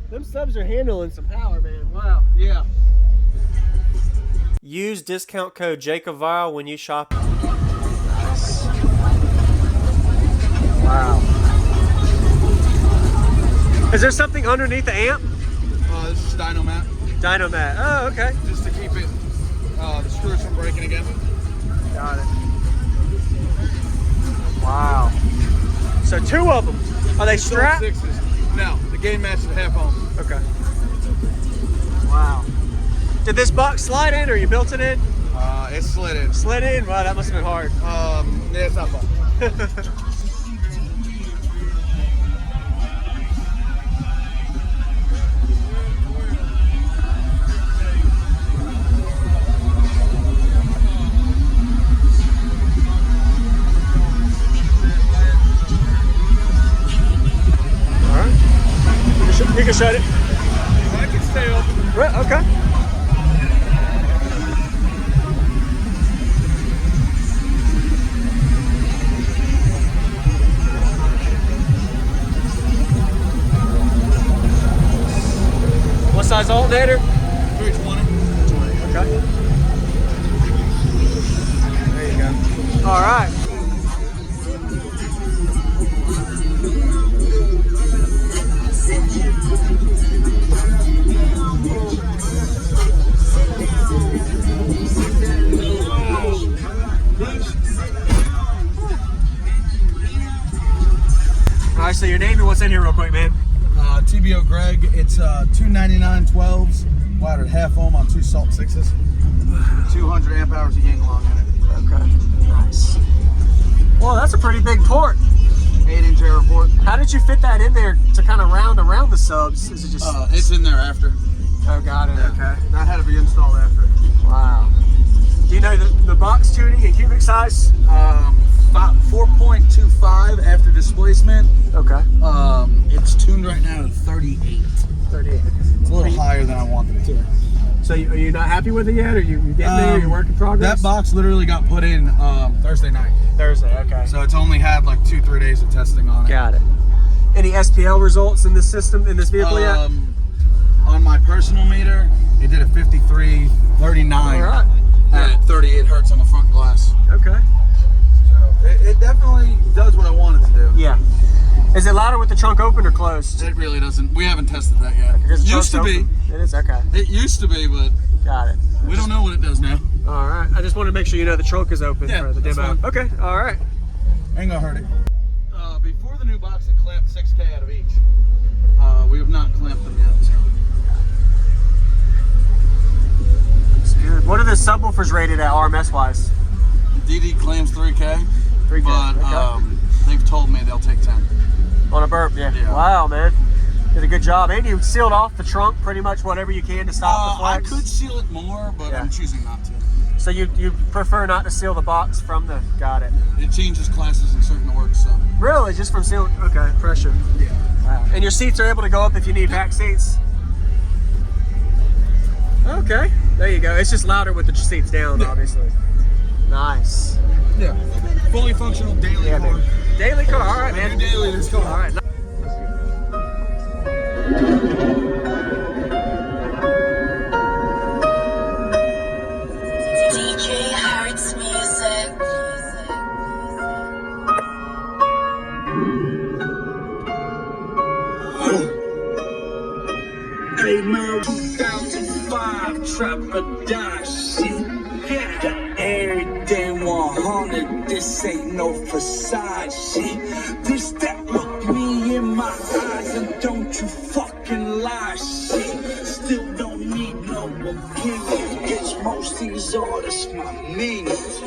Them subs are handling some power, man. Wow. Yeah. Use discount code JacobViral when you shop. Wow. Is there something underneath the amp? This is dyno mat. Dyno mat. Oh, okay. Just to keep it, the screws from breaking again. Got it. Wow. So 2 of them. Are they strapped? 6s. No, the gain match is half ohm. Okay. Wow. Did this box slide in, or you built it in? It slid in. Slid in? Wow, that must have been hard. Yeah, it's not fun. You can shut it. I can stay open. Right, okay. What size alternator? 320. Okay. There you go. All right. All right, so your name and what's in here real quick, man. TBO Greg, it's 29912s, wired at half ohm on 2 salt 6s. 200 amp hours of yang along in it. Okay, nice. Well, that's a pretty big port. 8-inch air port. How did you fit that in there to kind of round around the subs? Is it just? It's in there after. Oh, got it. Yeah. Okay. That had to be installed after. Wow. Do you know the box tuning and cubic size? 4.25 after displacement. Okay. It's tuned right now to 38. 38. It's a little higher than I wanted it to. So are you not happy with it yet? Are you getting there? You're work in progress? That box literally got put in Thursday night. Thursday, okay. So it's only had like 2-3 days of testing on it. Got it. Any SPL results in this system, in this vehicle yet? On my personal meter, it did a 53.39 All right. at 38 hertz on the front glass. Okay. So it definitely does what I want it to do. Yeah. Is it louder with the trunk open or closed? It really doesn't. We haven't tested that yet. Because It used to be. It is, okay. It used to be, but Got it. we don't know what it does now. All right. I just wanted to make sure you know the trunk is open Yeah, for the that's demo. fine. Okay. All right. Ain't gonna hurt it. Before the new box, it clamped 6K out of each. We have not clamped them yet. So. That's good. What are the subwoofers rated at RMS wise? DD claims 3K, 3K. but okay. they've told me they'll take 10. On a burp, yeah. Wow, man. Did a good job. And you sealed off the trunk pretty much whatever you can to stop the I flex. could seal it more, but I'm choosing not to. So you prefer not to seal the box from the, got it. It changes classes in certain works, so. Really? Just from sealing, okay, pressure. Yeah. Wow. And your seats are able to go up if you need back seats? Okay, there you go. It's just louder with the seats down, obviously. Nice. Yeah. Fully functional daily car. Daily car, all right, man. New daily this car. All right. DJ Hearts Music. Hey man, 2005 trap or die shit. The everyday 100, this ain't no facade shit. This that look me in my eyes and don't you fucking lie shit. Still don't need no opinion. Bitch, most these artists my minions.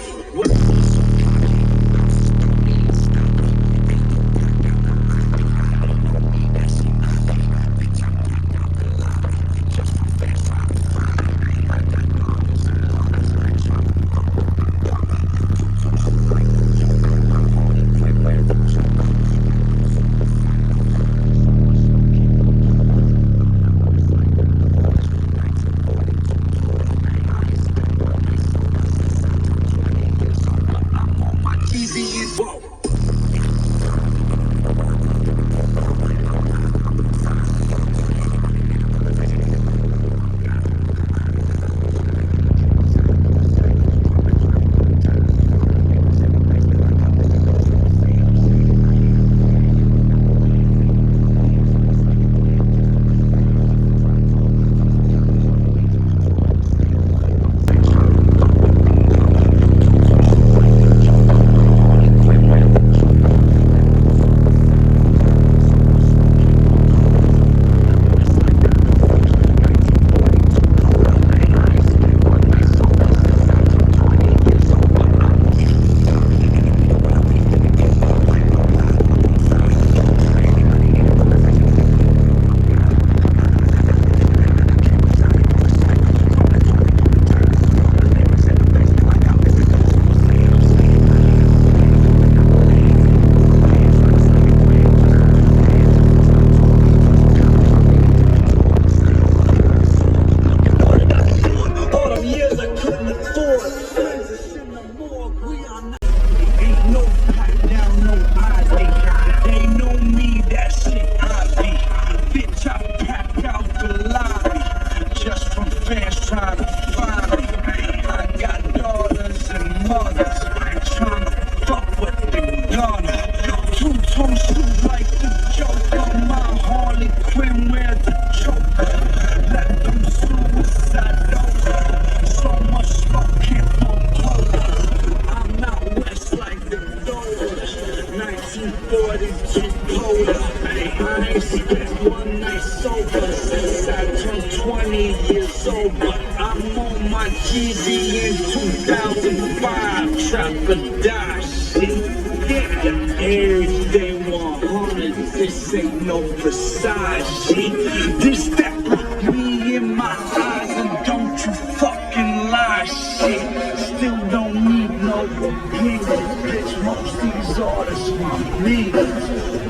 sober since I turned 20 years old. But I'm on my GD in 2005. Trap or die shit. Everything 100. This ain't no facade shit. This that look me in my eyes and don't you fucking lie shit. Still don't need no opinion, bitch. Most these artists want me.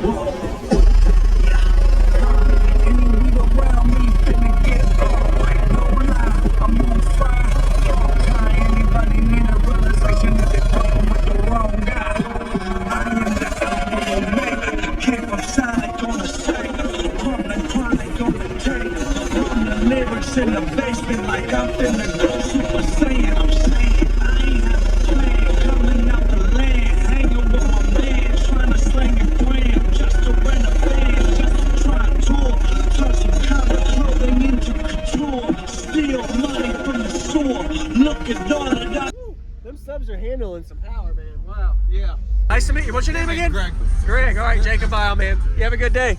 Whoa. Any around me finna get alright, no lie. I'm on fire. Don't tie anybody need a realization that they're fucking with the wrong guy. I am the album maker. Came from Sonic on the site. From the chronic on the tape. From the lyrics in the basement like I'm finna go Super Saiyan. I'm saying I ain't have a plan. Coming out the land, hanging with my man, trying to slang and gram, just to rent a van, just to try and tour, turn some kind of clothing into couture, steal money from the store. Look at all of that. Them subs are handling some power, man. Wow. Yeah. Nice to meet you. What's your name again? Greg. Greg. All right, JacobViral, man. You have a good day.